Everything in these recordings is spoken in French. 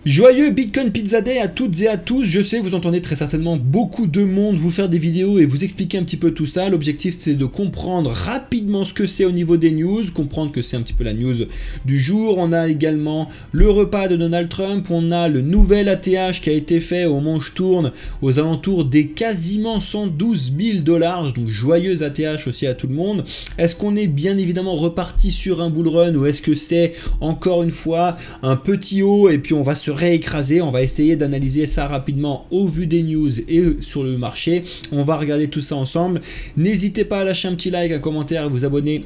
Joyeux Bitcoin Pizza Day à toutes et à tous. Je sais, vous entendez très certainement beaucoup de monde vous faire des vidéos et vous expliquer un petit peu tout ça. L'objectif, c'est de comprendre rapidement ce que c'est au niveau des news, comprendre que c'est un petit peu la news du jour. On a également le repas de Donald Trump, on a le nouvel ATH qui a été fait au moment où je tourne aux alentours des quasiment 112 000 $. Donc joyeux ATH aussi à tout le monde. Est-ce qu'on est bien évidemment reparti sur un bull run ou est-ce que c'est encore une fois un petit haut et puis on va se réécraser? On va essayer d'analyser ça rapidement au vu des news et sur le marché. On va regarder tout ça ensemble. N'hésitez pas à lâcher un petit like, un commentaire et vous abonner.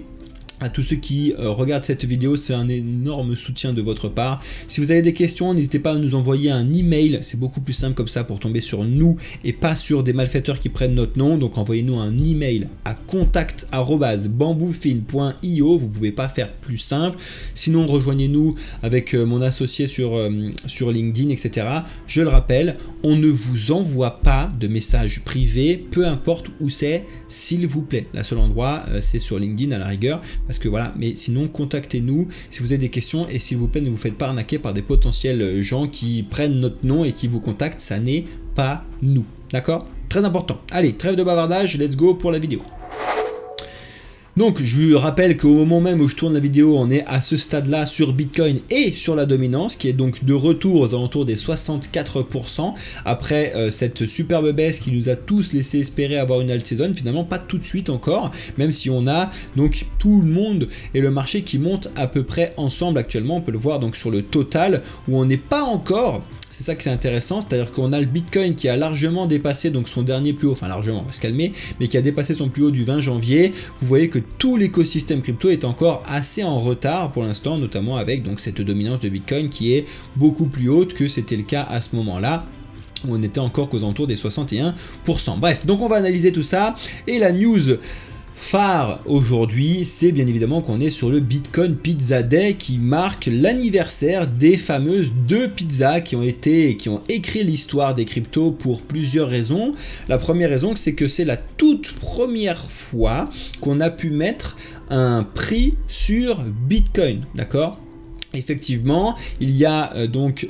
À tous ceux qui regardent cette vidéo, c'est un énorme soutien de votre part. Si vous avez des questions, n'hésitez pas à nous envoyer un email, c'est beaucoup plus simple comme ça pour tomber sur nous et pas sur des malfaiteurs qui prennent notre nom. Donc envoyez-nous un email à contact@bamboofin.io, vous pouvez pas faire plus simple. Sinon rejoignez-nous avec mon associé sur LinkedIn, etc. Je le rappelle, on ne vous envoie pas de messages privés, peu importe où c'est, s'il vous plaît. Le seul endroit, c'est sur LinkedIn à la rigueur. Parce que voilà, mais sinon contactez-nous si vous avez des questions et s'il vous plaît ne vous faites pas arnaquer par des potentiels gens qui prennent notre nom et qui vous contactent, ça n'est pas nous, d'accord? Très important. Allez, trêve de bavardage, let's go pour la vidéo. Donc je vous rappelle qu'au moment même où je tourne la vidéo, on est à ce stade-là sur Bitcoin et sur la dominance, qui est donc de retour aux alentours des 64%, après cette superbe baisse qui nous a tous laissé espérer avoir une alt season. Finalement pas tout de suite encore, même si on a donc tout le monde et le marché qui monte à peu près ensemble actuellement. On peut le voir donc sur le total où on n'est pas encore. C'est ça que c'est intéressant, c'est-à-dire qu'on a le Bitcoin qui a largement dépassé donc son dernier plus haut, enfin largement, on va se calmer, mais qui a dépassé son plus haut du 20 janvier. Vous voyez que tout l'écosystème crypto est encore assez en retard pour l'instant, notamment avec donc cette dominance de Bitcoin qui est beaucoup plus haute que c'était le cas à ce moment-là, où on était encore qu'aux alentours des 61%. Bref, donc on va analyser tout ça, et la news phare aujourd'hui, c'est bien évidemment qu'on est sur le Bitcoin Pizza Day qui marque l'anniversaire des fameuses deux pizzas qui ont écrit l'histoire des cryptos pour plusieurs raisons. La première raison, c'est que c'est la toute première fois qu'on a pu mettre un prix sur Bitcoin, d'accord ? Effectivement, il y a donc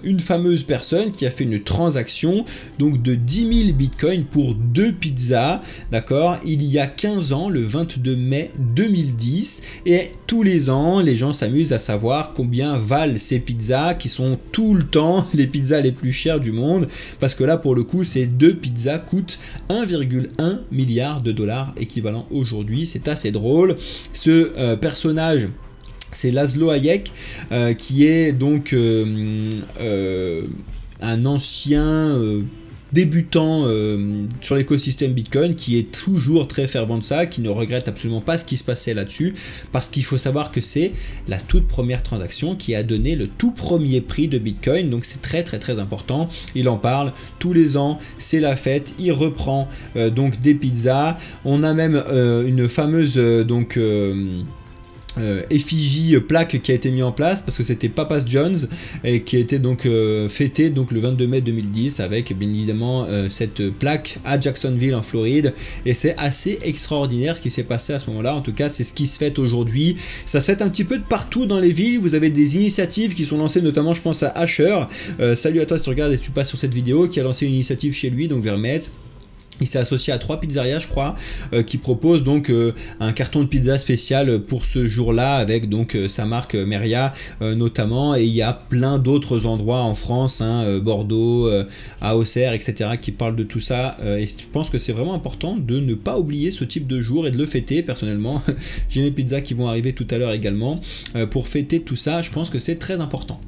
une fameuse personne qui a fait une transaction donc de 10 000 bitcoins pour deux pizzas, d'accord, il y a 15 ans, le 22 mai 2010, et tous les ans, les gens s'amusent à savoir combien valent ces pizzas qui sont tout le temps les pizzas les plus chères du monde, parce que là, pour le coup, ces deux pizzas coûtent 1,1 milliard de dollars équivalent aujourd'hui. C'est assez drôle. Ce personnage, c'est Laszlo Hayek, qui est donc un ancien débutant sur l'écosystème Bitcoin, qui est toujours très fervent de ça, qui ne regrette absolument pas ce qui se passait là-dessus, parce qu'il faut savoir que c'est la toute première transaction qui a donné le tout premier prix de Bitcoin, donc c'est très très très important. Il en parle tous les ans, c'est la fête, il reprend donc des pizzas. On a même une fameuse effigie plaque qui a été mis en place parce que c'était Papa's John's et qui a été donc fêté donc le 22 mai 2010 avec bien évidemment cette plaque à Jacksonville en Floride, et c'est assez extraordinaire ce qui s'est passé à ce moment là. En tout cas, c'est ce qui se fête aujourd'hui. Ça se fête un petit peu de partout dans les villes. Vous avez des initiatives qui sont lancées, notamment je pense à Asher, salut à toi si tu regardes et si tu passes sur cette vidéo, qui a lancé une initiative chez lui, donc vers Metz. Il s'est associé à 3 pizzerias, je crois, qui proposent donc un carton de pizza spécial pour ce jour-là avec donc sa marque Meria notamment, et il y a plein d'autres endroits en France, hein, Bordeaux, à Auxerre, etc., qui parlent de tout ça, et je pense que c'est vraiment important de ne pas oublier ce type de jour et de le fêter. Personnellement, j'ai mes pizzas qui vont arriver tout à l'heure également, pour fêter tout ça, je pense que c'est très important.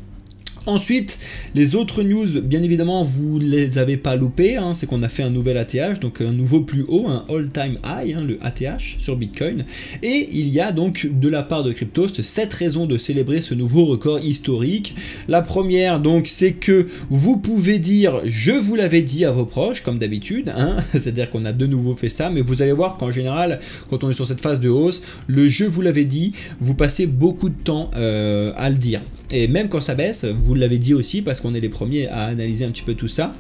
Ensuite, les autres news, bien évidemment, vous ne les avez pas loupées, hein, c'est qu'on a fait un nouvel ATH, donc un nouveau plus haut, un all-time high, hein, le ATH sur Bitcoin. Et il y a donc de la part de Cryptost 7 raisons de célébrer ce nouveau record historique. La première, donc, c'est que vous pouvez dire « je vous l'avais dit » à vos proches, comme d'habitude, hein, c'est-à-dire qu'on a de nouveau fait ça, mais vous allez voir qu'en général, quand on est sur cette phase de hausse, le « je vous l'avais dit », vous passez beaucoup de temps à le dire. Et même quand ça baisse, vous l'avez dit aussi, parce qu'on est les premiers à analyser un petit peu tout ça.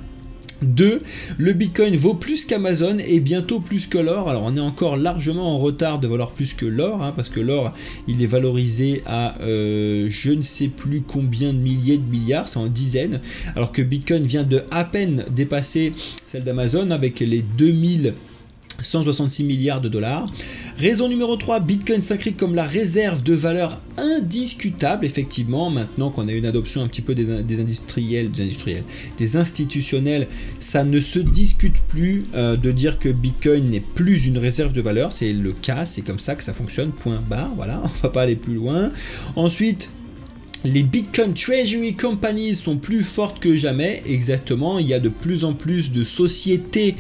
2. Le Bitcoin vaut plus qu'Amazon et bientôt plus que l'or. Alors on est encore largement en retard de valoir plus que l'or, hein, parce que l'or il est valorisé à je ne sais plus combien de milliers de milliards, c'est en dizaines, alors que Bitcoin vient de à peine dépasser celle d'Amazon avec les 2166 milliards de dollars. Raison numéro 3, Bitcoin s'inscrit comme la réserve de valeur indiscutable, effectivement, maintenant qu'on a une adoption un petit peu des institutionnels, ça ne se discute plus de dire que Bitcoin n'est plus une réserve de valeur, c'est le cas, c'est comme ça que ça fonctionne, point barre, voilà, on va pas aller plus loin. Ensuite, les Bitcoin Treasury Companies sont plus fortes que jamais, exactement, il y a de plus en plus de sociétés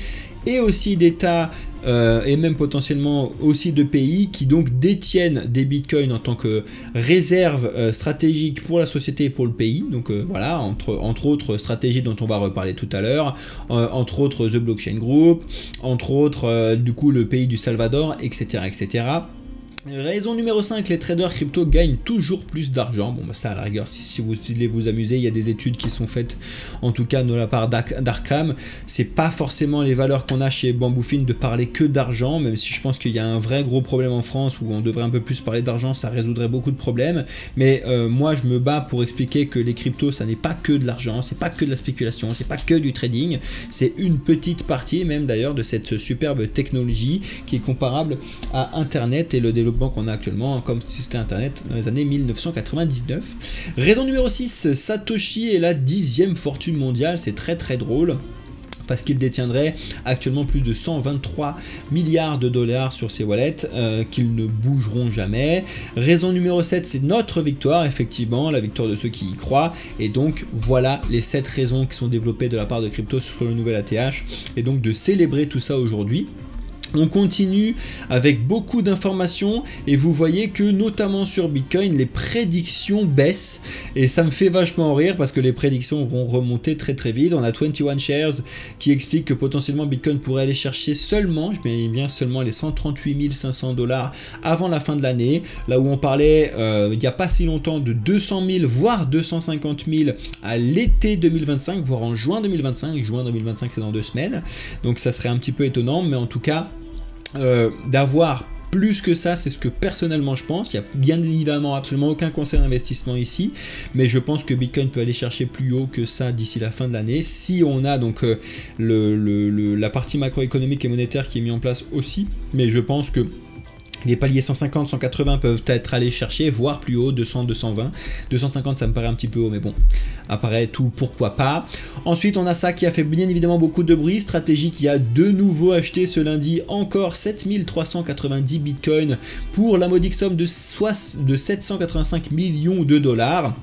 et aussi d'États et même potentiellement aussi de pays qui donc détiennent des bitcoins en tant que réserve stratégique pour la société et pour le pays. Donc voilà, entre autres stratégies dont on va reparler tout à l'heure, entre autres The Blockchain Group, entre autres du coup le pays du Salvador, etc. etc. Raison numéro 5, les traders crypto gagnent toujours plus d'argent. Bon bah ça à la rigueur, si vous voulez vous amuser, il y a des études qui sont faites, en tout cas de la part d'Arkham. C'est pas forcément les valeurs qu'on a chez Bamboufin de parler que d'argent, même si je pense qu'il y a un vrai gros problème en France où on devrait un peu plus parler d'argent, ça résoudrait beaucoup de problèmes. Mais moi je me bats pour expliquer que les cryptos ça n'est pas que de l'argent, c'est pas que de la spéculation, c'est pas que du trading, c'est une petite partie même d'ailleurs de cette superbe technologie qui est comparable à Internet et le développement qu'on a actuellement comme système internet dans les années 1999. Raison numéro 6, Satoshi est la 10e fortune mondiale, c'est très très drôle parce qu'il détiendrait actuellement plus de 123 milliards de dollars sur ses wallets qu'ils ne bougeront jamais. Raison numéro 7, c'est notre victoire, effectivement, la victoire de ceux qui y croient. Et donc voilà les 7 raisons qui sont développées de la part de Crypto sur le nouvel ATH et donc de célébrer tout ça aujourd'hui. On continue avec beaucoup d'informations et vous voyez que notamment sur Bitcoin les prédictions baissent et ça me fait vachement rire parce que les prédictions vont remonter très très vite. On a 21 Shares qui explique que potentiellement Bitcoin pourrait aller chercher seulement, je mets bien seulement les 138 500 dollars avant la fin de l'année, là où on parlait il n'y a pas si longtemps de 200 000 voire 250 000 à l'été 2025 voire en juin 2025. Juin 2025 c'est dans 2 semaines, donc ça serait un petit peu étonnant, mais en tout cas d'avoir plus que ça, c'est ce que personnellement je pense. Il n'y a bien évidemment absolument aucun conseil d'investissement ici, mais je pense que Bitcoin peut aller chercher plus haut que ça d'ici la fin de l'année, si on a donc la partie macroéconomique et monétaire qui est mise en place aussi, mais je pense que les paliers 150, 180 peuvent être allés chercher, voire plus haut, 200, 220. 250, ça me paraît un petit peu haut, mais bon, après tout, pourquoi pas. Ensuite, on a ça qui a fait bien évidemment beaucoup de bruit. Stratégie qui a de nouveau acheté ce lundi encore 7390 bitcoins pour la modique somme de 785 millions de dollars.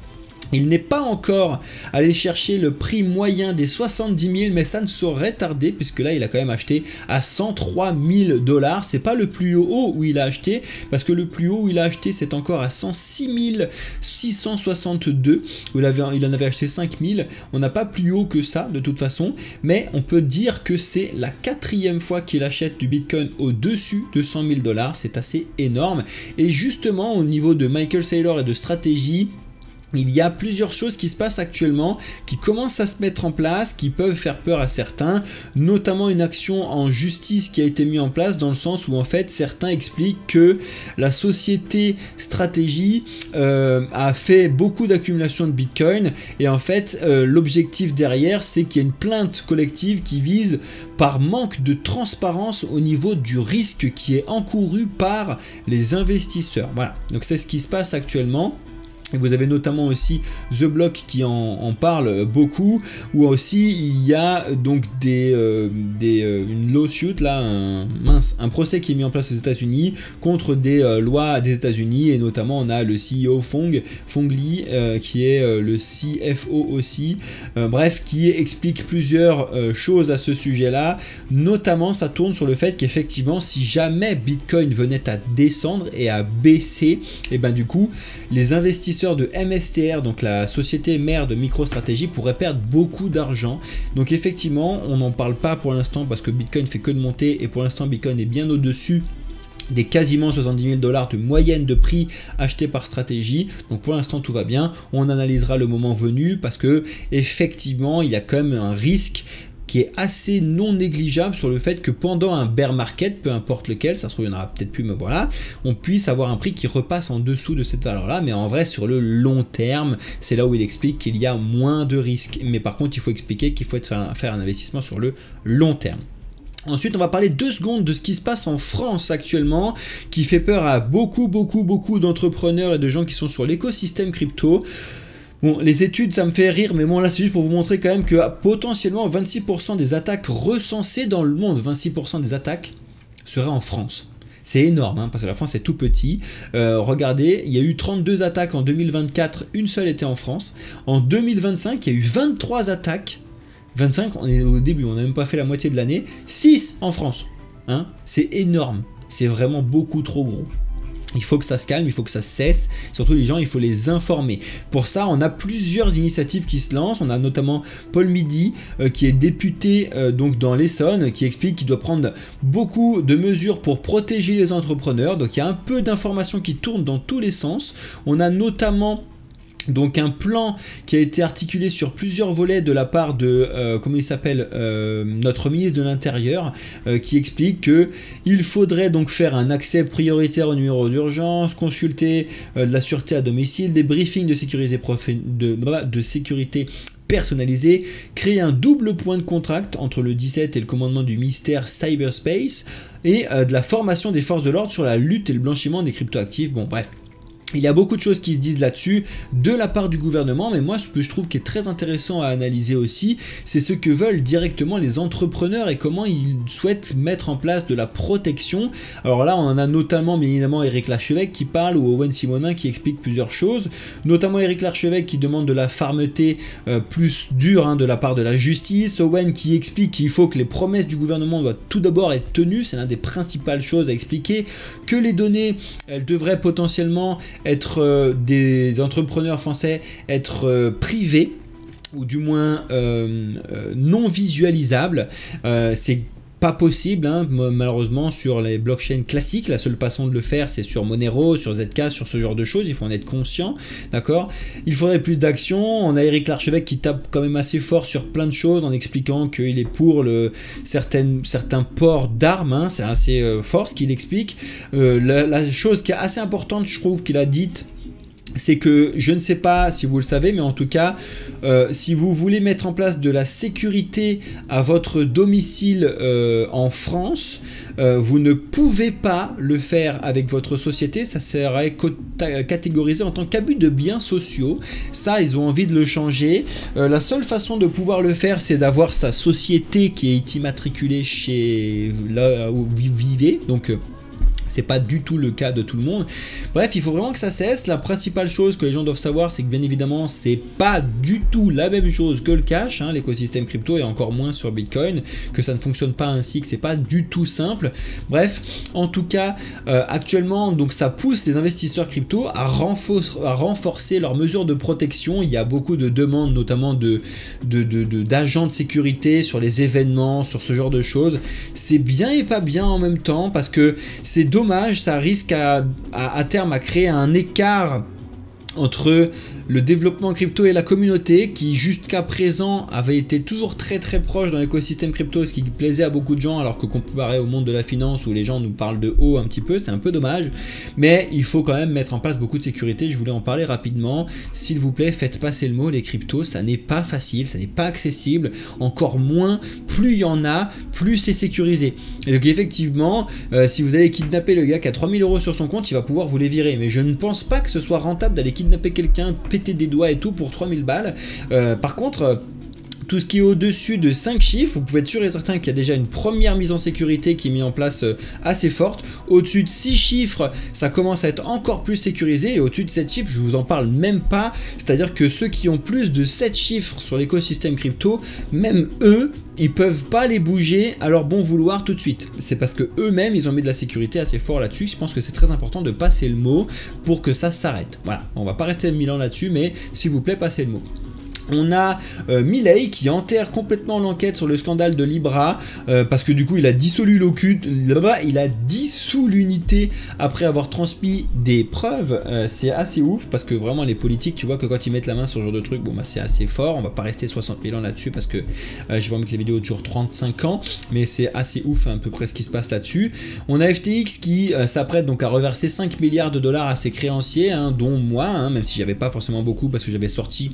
Il n'est pas encore allé chercher le prix moyen des 70 000, mais ça ne saurait tarder puisque là il a quand même acheté à 103 000 dollars. C'est pas le plus haut où il a acheté, parce que le plus haut où il a acheté c'est encore à 106 662 où il en avait acheté 5 000. On n'a pas plus haut que ça de toute façon, mais on peut dire que c'est la 4e fois qu'il achète du Bitcoin au-dessus de 100 000 dollars. C'est assez énorme. Et justement au niveau de Michael Saylor et de stratégie, il y a plusieurs choses qui se passent actuellement, qui commencent à se mettre en place, qui peuvent faire peur à certains, notamment une action en justice qui a été mise en place dans le sens où en fait certains expliquent que la société Stratégie a fait beaucoup d'accumulation de Bitcoin et en fait l'objectif derrière c'est qu'il y a une plainte collective qui vise par manque de transparence au niveau du risque qui est encouru par les investisseurs. Voilà, donc c'est ce qui se passe actuellement. Et vous avez notamment aussi The Block qui en parle beaucoup, où aussi il y a donc une lawsuit là, un procès qui est mis en place aux États-Unis contre des lois des États-Unis, et notamment on a le CEO Fong Li qui est le CFO aussi, bref, qui explique plusieurs choses à ce sujet-là. Notamment ça tourne sur le fait qu'effectivement si jamais Bitcoin venait à descendre et à baisser, et ben du coup les investisseurs de MSTR, donc la société mère de MicroStrategy, pourrait perdre beaucoup d'argent. Donc effectivement on n'en parle pas pour l'instant parce que Bitcoin fait que de monter et pour l'instant Bitcoin est bien au-dessus des quasiment 70 000 dollars de moyenne de prix acheté par Stratégie. Donc pour l'instant tout va bien, on analysera le moment venu parce que effectivement il y a quand même un risque qui est assez non négligeable sur le fait que pendant un bear market, peu importe lequel, ça se trouve il y en aura peut-être plus, mais voilà, on puisse avoir un prix qui repasse en dessous de cette valeur-là, mais en vrai sur le long terme, c'est là où il explique qu'il y a moins de risques. Mais par contre, il faut expliquer qu'il faut faire un investissement sur le long terme. Ensuite, on va parler 2 secondes de ce qui se passe en France actuellement, qui fait peur à beaucoup d'entrepreneurs et de gens qui sont sur l'écosystème crypto. Bon, les études, ça me fait rire, mais bon, là, c'est juste pour vous montrer quand même que potentiellement 26% des attaques recensées dans le monde, 26% des attaques seraient en France. C'est énorme, hein, parce que la France est tout petit. Regardez, il y a eu 32 attaques en 2024, une seule était en France. En 2025, il y a eu 23 attaques. 25, on est au début, on n'a même pas fait la moitié de l'année. 6 en France. Hein, c'est énorme. C'est vraiment beaucoup trop gros. Il faut que ça se calme, il faut que ça cesse. Surtout les gens, il faut les informer. Pour ça, on a plusieurs initiatives qui se lancent. On a notamment Paul Midi, qui est député donc dans l'Essonne, qui explique qu'il doit prendre beaucoup de mesures pour protéger les entrepreneurs. Donc il y a un peu d'informations qui tournent dans tous les sens. On a notamment donc un plan qui a été articulé sur plusieurs volets de la part de, comment il s'appelle, notre ministre de l'Intérieur, qui explique que il faudrait donc faire un accès prioritaire au numéro d'urgence, consulter de la sûreté à domicile, des briefings de sécurité personnalisé, créer un double point de contact entre le 17 et le commandement du ministère Cyberspace, et de la formation des forces de l'ordre sur la lutte et le blanchiment des cryptoactifs. Bon bref. Il y a beaucoup de choses qui se disent là-dessus de la part du gouvernement, mais moi ce que je trouve qui est très intéressant à analyser aussi, c'est ce que veulent directement les entrepreneurs et comment ils souhaitent mettre en place de la protection. Alors là on en a notamment bien évidemment Éric Larchevêque qui parle, ou Owen Simonin qui explique plusieurs choses, notamment Éric Larchevêque qui demande de la fermeté plus dure hein, de la part de la justice, Owen qui explique qu'il faut que les promesses du gouvernement doivent tout d'abord être tenues, c'est l'une des principales choses à expliquer, que les données elles devraient potentiellement être des entrepreneurs français, être privés ou du moins non visualisables. C'est pas possible hein, malheureusement sur les blockchains classiques. La seule façon de le faire c'est sur Monero, sur ZK, sur ce genre de choses. Il faut en être conscient, d'accord. Il faudrait plus d'action. On a Éric Larchevêque qui tape quand même assez fort sur plein de choses en expliquant qu'il est pour certains ports d'armes, hein. C'est assez fort ce qu'il explique. La chose qui est assez importante, je trouve qu'il a dite, c'est que, je ne sais pas si vous le savez, mais en tout cas, si vous voulez mettre en place de la sécurité à votre domicile en France, vous ne pouvez pas le faire avec votre société, ça serait catégorisé en tant qu'abus de biens sociaux. Ça, ils ont envie de le changer. La seule façon de pouvoir le faire, c'est d'avoir sa société qui est immatriculée chez là où vous vivez, donc c'est pas du tout le cas de tout le monde. Bref, il faut vraiment que ça cesse. La principale chose que les gens doivent savoir, c'est que bien évidemment, c'est pas du tout la même chose que le cash, hein, l'écosystème crypto, et encore moins sur Bitcoin, que ça ne fonctionne pas ainsi, que c'est pas du tout simple. Bref, en tout cas, actuellement, donc ça pousse les investisseurs crypto à renforcer leurs mesures de protection. Il y a beaucoup de demandes, notamment d'agents de sécurité sur les événements, sur ce genre de choses. C'est bien et pas bien en même temps, parce que c'est dommage, ça risque à terme à créer un écart entre le développement crypto et la communauté qui jusqu'à présent avait été toujours très proche dans l'écosystème crypto, ce qui plaisait à beaucoup de gens, alors que comparé au monde de la finance où les gens nous parlent de haut un petit peu, c'est un peu dommage, mais il faut quand même mettre en place beaucoup de sécurité. Je voulais en parler rapidement. S'il vous plaît, faites passer le mot, les cryptos ça n'est pas facile, ça n'est pas accessible, encore moins, plus il y en a, plus c'est sécurisé. Et donc effectivement, si vous allez kidnapper le gars qui a 3000 € sur son compte, il va pouvoir vous les virer, mais je ne pense pas que ce soit rentable d'aller kidnapper quelqu'un, péter des doigts et tout pour 3000 balles. Par contre, tout ce qui est au-dessus de 5 chiffres, vous pouvez être sûr et certain qu'il y a déjà une première mise en sécurité qui est mise en place assez forte. Au-dessus de 6 chiffres, ça commence à être encore plus sécurisé, et au-dessus de 7 chiffres, je vous en parle même pas. C'est-à-dire que ceux qui ont plus de 7 chiffres sur l'écosystème crypto, même eux, ils peuvent pas les bouger à leur bon vouloir tout de suite. C'est parce que eux-mêmes, ils ont mis de la sécurité assez fort là-dessus. Je pense que c'est très important de passer le mot pour que ça s'arrête. Voilà, on va pas rester 1000 ans là-dessus, mais s'il vous plaît, passez le mot. On a Milei qui enterre complètement l'enquête sur le scandale de Libra parce que du coup il a dissolu l'unité après avoir transmis des preuves. C'est assez ouf parce que vraiment les politiques, tu vois que quand ils mettent la main sur ce genre de truc, bon bah c'est assez fort. On va pas rester 60 000 ans là-dessus parce que je vais mettre les vidéos durent 35 ans, mais c'est assez ouf à peu près ce qui se passe là-dessus. On a FTX qui s'apprête donc à reverser 5 milliards de dollars à ses créanciers, hein, dont moi, hein, même si j'avais pas forcément beaucoup parce que j'avais sorti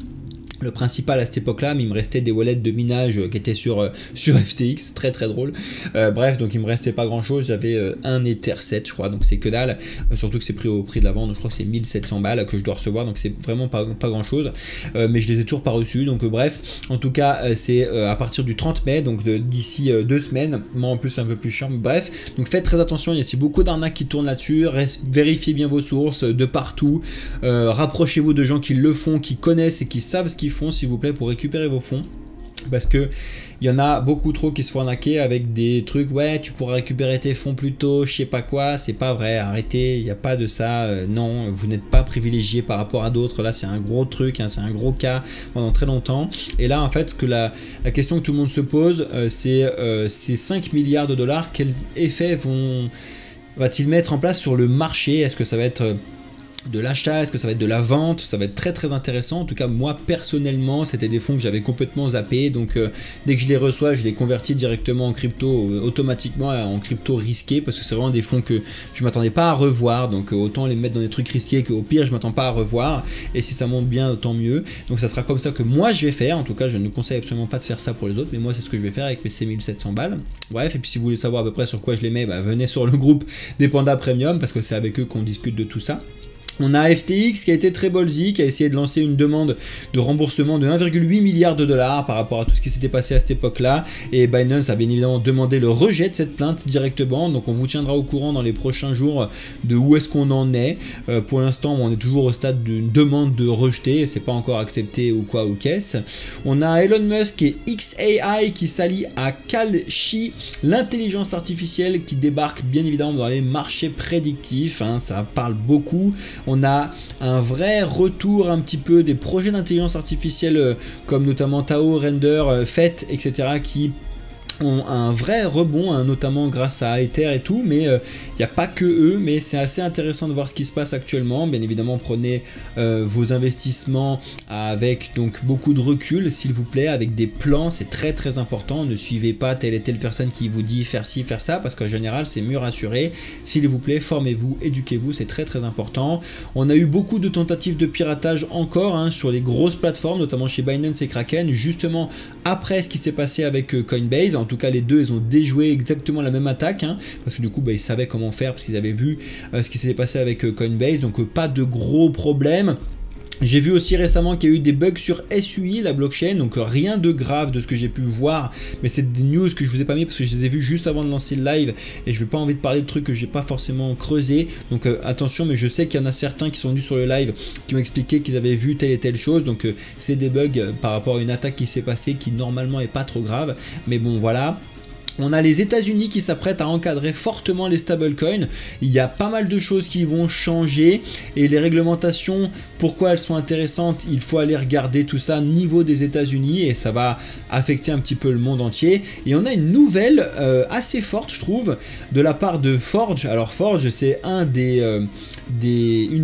le principal à cette époque-là, mais il me restait des wallets de minage qui étaient sur FTX, très très drôle. Bref, donc il me restait pas grand-chose, j'avais un Ether 7 je crois, donc c'est que dalle, surtout que c'est pris au prix de la vente, donc je crois que c'est 1700 balles que je dois recevoir, donc c'est vraiment pas grand-chose, mais je les ai toujours pas reçus, donc bref, en tout cas c'est à partir du 30 mai, donc d'ici 2 semaines, moi en plus c'est un peu plus chiant, mais bref, donc faites très attention, il y a beaucoup d'arnaques qui tournent là-dessus, vérifiez bien vos sources de partout, rapprochez-vous de gens qui le font, qui connaissent et qui savent ce qu'ils font, s'il vous plaît, pour récupérer vos fonds, parce que il y en a beaucoup trop qui se font arnaquer avec des trucs, ouais tu pourras récupérer tes fonds plus tôt, je sais pas quoi, c'est pas vrai, arrêtez, il n'y a pas de ça, non, vous n'êtes pas privilégié par rapport à d'autres, là c'est un gros truc, hein, c'est un gros cas pendant très longtemps, et là en fait ce que la question que tout le monde se pose, c'est ces 5 milliards de dollars, quel effet va-t-il mettre en place sur le marché, est-ce que ça va être de l'achat, est-ce que ça va être de la vente, ça va être très très intéressant. En tout cas moi personnellement c'était des fonds que j'avais complètement zappés, donc dès que je les reçois je les convertis directement en crypto, automatiquement en crypto risqué, parce que c'est vraiment des fonds que je m'attendais pas à revoir, donc autant les mettre dans des trucs risqués qu'au pire je m'attends pas à revoir, et si ça monte bien tant mieux. Donc ça sera comme ça que moi je vais faire, en tout cas je ne conseille absolument pas de faire ça pour les autres, mais moi c'est ce que je vais faire avec mes 1700 balles. Bref, et puis si vous voulez savoir à peu près sur quoi je les mets, bah, venez sur le groupe des Pandas Premium, parce que c'est avec eux qu'on discute de tout ça. On a FTX qui a été très ballsy, qui a essayé de lancer une demande de remboursement de 1,8 milliard de dollars par rapport à tout ce qui s'était passé à cette époque-là. Et Binance a bien évidemment demandé le rejet de cette plainte directement. Donc on vous tiendra au courant dans les prochains jours de où est-ce qu'on en est. Pour l'instant, on est toujours au stade d'une demande de rejeter. C'est pas encore accepté ou quoi ou qu'est-ce. On a Elon Musk et XAI qui s'allie à Kalshi, l'intelligence artificielle qui débarque bien évidemment dans les marchés prédictifs. Hein, ça parle beaucoup. On a un vrai retour un petit peu des projets d'intelligence artificielle comme notamment Tao, Render, Fett, etc. qui ont un vrai rebond, hein, notamment grâce à Ether et tout, mais il n'y a pas que eux, mais c'est assez intéressant de voir ce qui se passe actuellement. Bien évidemment, prenez vos investissements avec donc beaucoup de recul, s'il vous plaît, avec des plans, c'est très très important. Ne suivez pas telle et telle personne qui vous dit faire ci, faire ça, parce qu'en général, c'est mieux rassuré. S'il vous plaît, formez-vous, éduquez-vous, c'est très très important. On a eu beaucoup de tentatives de piratage encore, hein, sur les grosses plateformes, notamment chez Binance et Kraken, justement après ce qui s'est passé avec Coinbase. En tout cas les deux ils ont déjoué exactement la même attaque, hein, parce que du coup bah, ils savaient comment faire, parce qu'ils avaient vu ce qui s'était passé avec Coinbase, donc pas de gros problèmes. J'ai vu aussi récemment qu'il y a eu des bugs sur SUI, la blockchain, donc rien de grave de ce que j'ai pu voir, mais c'est des news que je vous ai pas mis parce que je les ai vus juste avant de lancer le live et je n'ai pas envie de parler de trucs que j'ai pas forcément creusé, donc attention, mais je sais qu'il y en a certains qui sont venus sur le live qui m'ont expliqué qu'ils avaient vu telle et telle chose, donc c'est des bugs par rapport à une attaque qui s'est passée qui normalement est pas trop grave, mais bon voilà. On a les États-Unis qui s'apprêtent à encadrer fortement les stablecoins. Il y a pas mal de choses qui vont changer et les réglementations, pourquoi elles sont intéressantes, il faut aller regarder tout ça au niveau des États-Unis et ça va affecter un petit peu le monde entier. Et on a une nouvelle assez forte, je trouve, de la part de Forge. Alors Forge, c'est une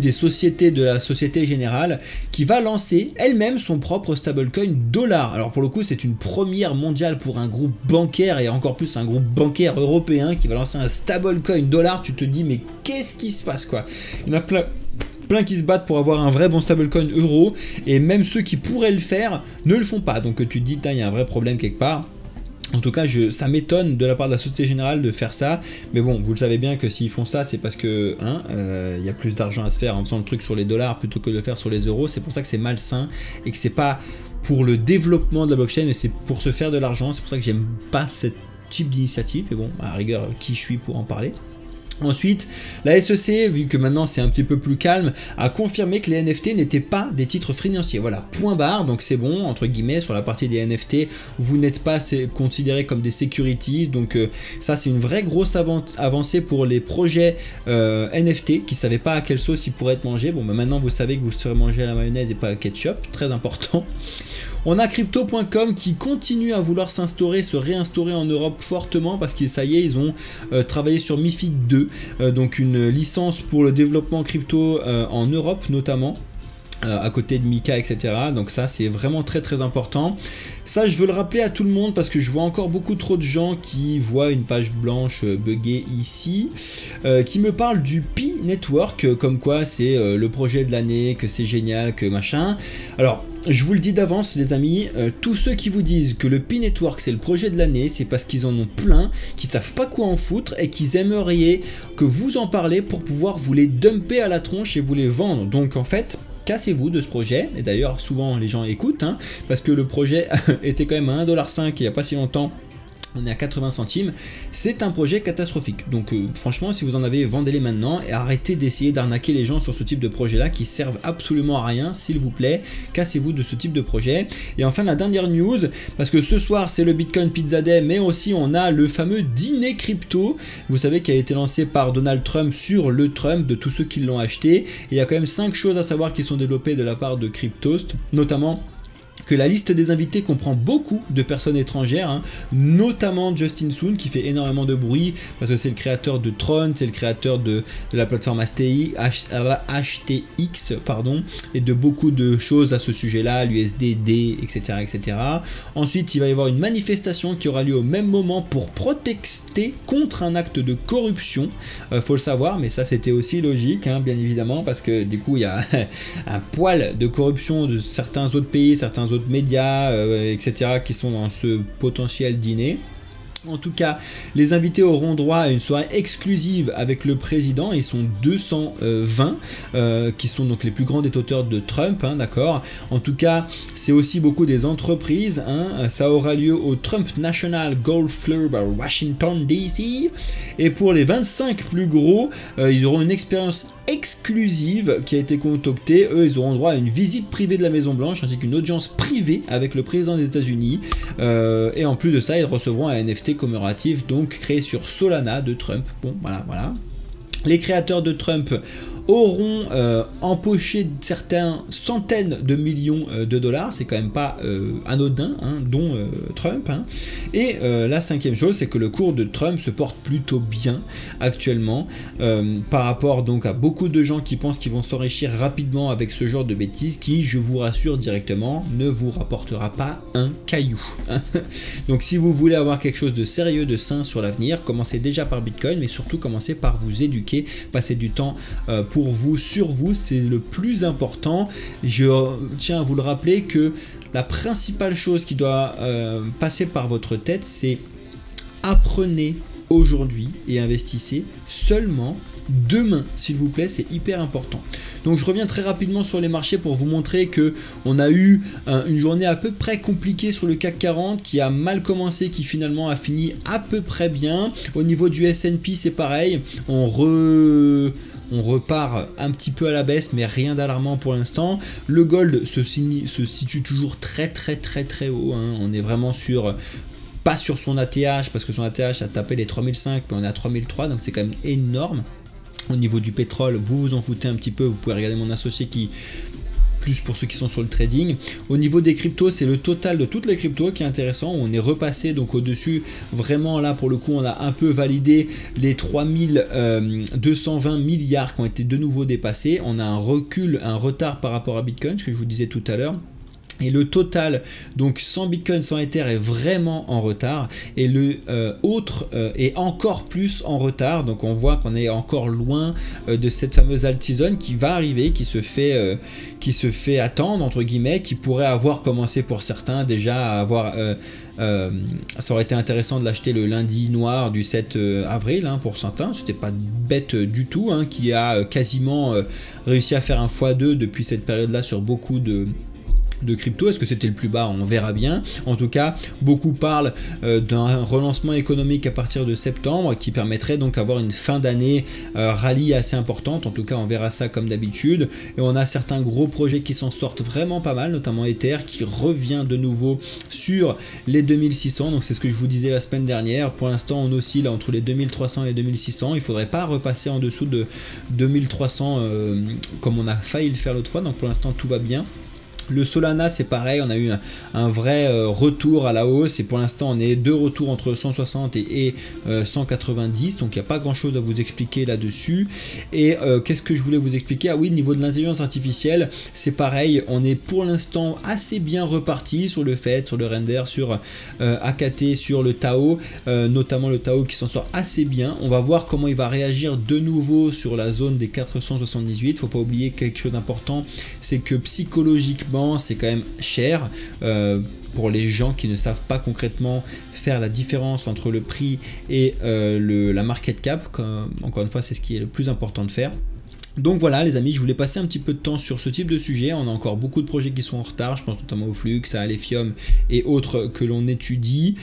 des sociétés de la Société Générale qui va lancer elle-même son propre stablecoin dollar. Alors pour le coup, c'est une première mondiale pour un groupe bancaire et encore plus un groupe bancaire européen qui va lancer un stablecoin dollar. Tu te dis mais qu'est-ce qui se passe quoi? Il y en a plein qui se battent pour avoir un vrai bon stablecoin euro et même ceux qui pourraient le faire ne le font pas. Donc tu te dis il y a un vrai problème quelque part. En tout cas, ça m'étonne de la part de la Société Générale de faire ça, mais bon, vous le savez bien que s'ils font ça, c'est parce que y a plus d'argent à se faire en faisant le truc sur les dollars plutôt que de le faire sur les euros. C'est pour ça que c'est malsain et que c'est pas pour le développement de la blockchain, mais c'est pour se faire de l'argent. C'est pour ça que j'aime pas ce type d'initiative. Et bon, à la rigueur, qui je suis pour en parler? Ensuite, la SEC, vu que maintenant c'est un petit peu plus calme, a confirmé que les NFT n'étaient pas des titres financiers. Voilà, point barre, donc c'est bon, entre guillemets, sur la partie des NFT, vous n'êtes pas considérés comme des securities, donc ça c'est une vraie grosse avancée pour les projets NFT qui ne savaient pas à quelle sauce ils pourraient être mangés. Bon, bah maintenant vous savez que vous serez mangé à la mayonnaise et pas à la ketchup, très important. On a Crypto.com qui continue à vouloir s'instaurer, se réinstaurer en Europe fortement parce que ça y est, ils ont travaillé sur MiFID 2, donc une licence pour le développement crypto en Europe notamment. À côté de Mika, etc. Donc ça, c'est vraiment très très important. Ça, je veux le rappeler à tout le monde parce que je vois encore beaucoup trop de gens qui voient une page blanche buggée ici, qui me parlent du Pi Network, comme quoi c'est le projet de l'année, que c'est génial, que machin. Alors, je vous le dis d'avance les amis, tous ceux qui vous disent que le Pi Network c'est le projet de l'année, c'est parce qu'ils en ont plein, qu'ils savent pas quoi en foutre et qu'ils aimeraient que vous en parlez pour pouvoir vous les dumper à la tronche et vous les vendre. Donc en fait, cassez-vous de ce projet, et d'ailleurs souvent les gens écoutent, hein, parce que le projet était quand même à 1,5$ il n'y a pas si longtemps. On est à 80 centimes, c'est un projet catastrophique. Donc franchement, si vous en avez, vendez-les maintenant et arrêtez d'essayer d'arnaquer les gens sur ce type de projet là qui servent absolument à rien, s'il vous plaît. Cassez-vous de ce type de projet. Et enfin la dernière news, parce que ce soir c'est le Bitcoin Pizza Day, mais aussi on a le fameux dîner crypto, vous savez, qui a été lancé par Donald Trump sur le Trump de tous ceux qui l'ont acheté. Et il y a quand même 5 choses à savoir qui sont développées de la part de Cryptost, notamment que la liste des invités comprend beaucoup de personnes étrangères, hein, notamment Justin Sun qui fait énormément de bruit parce que c'est le créateur de Tron, c'est le créateur de la plateforme HTX, pardon, et de beaucoup de choses à ce sujet-là, l'USDD, etc., etc. Ensuite, il va y avoir une manifestation qui aura lieu au même moment pour protester contre un acte de corruption. Faut le savoir, mais ça c'était aussi logique, hein, bien évidemment, parce que du coup il y a un poil de corruption de certains autres pays, certains autres médias, etc. qui sont dans ce potentiel dîner. En tout cas, les invités auront droit à une soirée exclusive avec le président. Ils sont 220, qui sont donc les plus grands détenteurs de Trump, hein, d'accord. En tout cas, c'est aussi beaucoup des entreprises, hein. Ça aura lieu au Trump National Golf Club à Washington DC. Et pour les 25 plus gros, ils auront une expérience exclusive qui a été concoctée. Eux, ils auront droit à une visite privée de la Maison Blanche ainsi qu'une audience privée avec le président des États-Unis. Et en plus de ça, ils recevront un NFT commémoratif donc créé sur Solana de Trump. Bon, voilà. Les créateurs de Trump auront empoché certains centaines de millions de dollars, c'est quand même pas anodin, hein, dont Trump, hein. Et la cinquième chose, c'est que le cours de Trump se porte plutôt bien actuellement par rapport donc à beaucoup de gens qui pensent qu'ils vont s'enrichir rapidement avec ce genre de bêtises qui, je vous rassure directement, ne vous rapportera pas un caillou. Donc si vous voulez avoir quelque chose de sérieux, de sain sur l'avenir, commencez déjà par Bitcoin, mais surtout commencez par vous éduquer, passer du temps pour vous, sur vous, c'est le plus important. Je tiens à vous le rappeler que la principale chose qui doit passer par votre tête, c'est apprenez aujourd'hui et investissez seulement demain, s'il vous plaît, c'est hyper important. Donc je reviens très rapidement sur les marchés pour vous montrer que on a eu une journée à peu près compliquée sur le CAC 40 qui a mal commencé, qui finalement a fini à peu près bien. Au niveau du S&P, c'est pareil, on repart un petit peu à la baisse, mais rien d'alarmant pour l'instant. Le gold se situe toujours très haut, hein. On est vraiment sur, pas sur son ATH, parce que son ATH a tapé les 3005, mais on est à 3003, donc c'est quand même énorme. Au niveau du pétrole, vous vous en foutez un petit peu, vous pouvez regarder mon associé qui... plus pour ceux qui sont sur le trading. Au niveau des cryptos, c'est le total de toutes les cryptos qui est intéressant. On est repassé donc au-dessus. Vraiment là, pour le coup, on a un peu validé les 3220 milliards qui ont été de nouveau dépassés. On a un recul, un retard par rapport à Bitcoin, ce que je vous disais tout à l'heure. Et le total, donc sans Bitcoin, sans Ether, est vraiment en retard. Et le autre est encore plus en retard. Donc on voit qu'on est encore loin de cette fameuse alt-season qui va arriver, qui se fait attendre, entre guillemets, qui pourrait avoir commencé pour certains déjà à avoir... ça aurait été intéressant de l'acheter le lundi noir du 7 avril, hein, pour certains. C'était pas bête du tout, hein, qui a quasiment réussi à faire un x2 depuis cette période-là sur beaucoup de crypto. Est-ce que c'était le plus bas? On verra bien. En tout cas, beaucoup parlent d'un relancement économique à partir de septembre qui permettrait donc d'avoir une fin d'année rallye assez importante. En tout cas, on verra ça comme d'habitude. Et on a certains gros projets qui s'en sortent vraiment pas mal, notamment Ether qui revient de nouveau sur les 2600. Donc c'est ce que je vous disais la semaine dernière. Pour l'instant, on oscille entre les 2300 et les 2600. Il ne faudrait pas repasser en dessous de 2300 comme on a failli le faire l'autre fois. Donc pour l'instant, tout va bien. Le Solana c'est pareil, on a eu un vrai retour à la hausse et pour l'instant on est deux retours entre 160 et 190, donc il n'y a pas grand chose à vous expliquer là-dessus. Et qu'est-ce que je voulais vous expliquer? Ah oui, niveau de l'intelligence artificielle, c'est pareil, on est pour l'instant assez bien reparti sur le fait, sur le render, sur AKT, sur le Tao, notamment le Tao qui s'en sort assez bien. On va voir comment il va réagir de nouveau sur la zone des 478. Faut pas oublier quelque chose d'important, c'est que psychologiquement c'est quand même cher pour les gens qui ne savent pas concrètement faire la différence entre le prix et la market cap. Encore une fois, c'est ce qui est le plus important de faire. Donc voilà les amis, je voulais passer un petit peu de temps sur ce type de sujet. On a encore beaucoup de projets qui sont en retard, je pense notamment au Flux, à Alephium et autres que l'on étudie.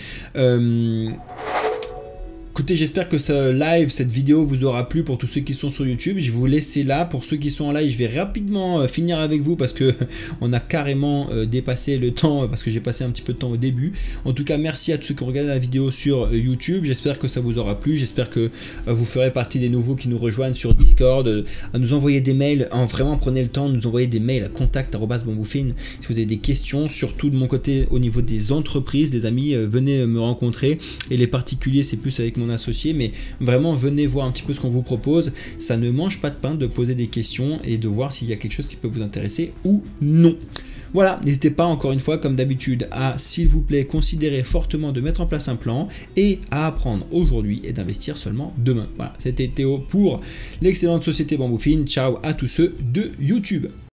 Écoutez, j'espère que ce live, cette vidéo vous aura plu pour tous ceux qui sont sur YouTube. Je vais vous laisser là. Pour ceux qui sont en live, je vais rapidement finir avec vous parce que on a carrément dépassé le temps, parce que j'ai passé un petit peu de temps au début. En tout cas, merci à tous ceux qui ont regardé la vidéo sur YouTube. J'espère que ça vous aura plu. J'espère que vous ferez partie des nouveaux qui nous rejoignent sur Discord, à nous envoyer des mails. Vraiment, prenez le temps de nous envoyer des mails à contact@bamboufine si vous avez des questions. Surtout de mon côté, au niveau des entreprises, des amis, venez me rencontrer. Et les particuliers, c'est plus avec mon associé, mais vraiment venez voir un petit peu ce qu'on vous propose. Ça ne mange pas de pain de poser des questions et de voir s'il y a quelque chose qui peut vous intéresser ou non. Voilà, n'hésitez pas encore une fois comme d'habitude à, s'il vous plaît, considérer fortement de mettre en place un plan et à apprendre aujourd'hui et d'investir seulement demain. Voilà, c'était Théo pour l'excellente société Bamboufine. Ciao à tous ceux de YouTube.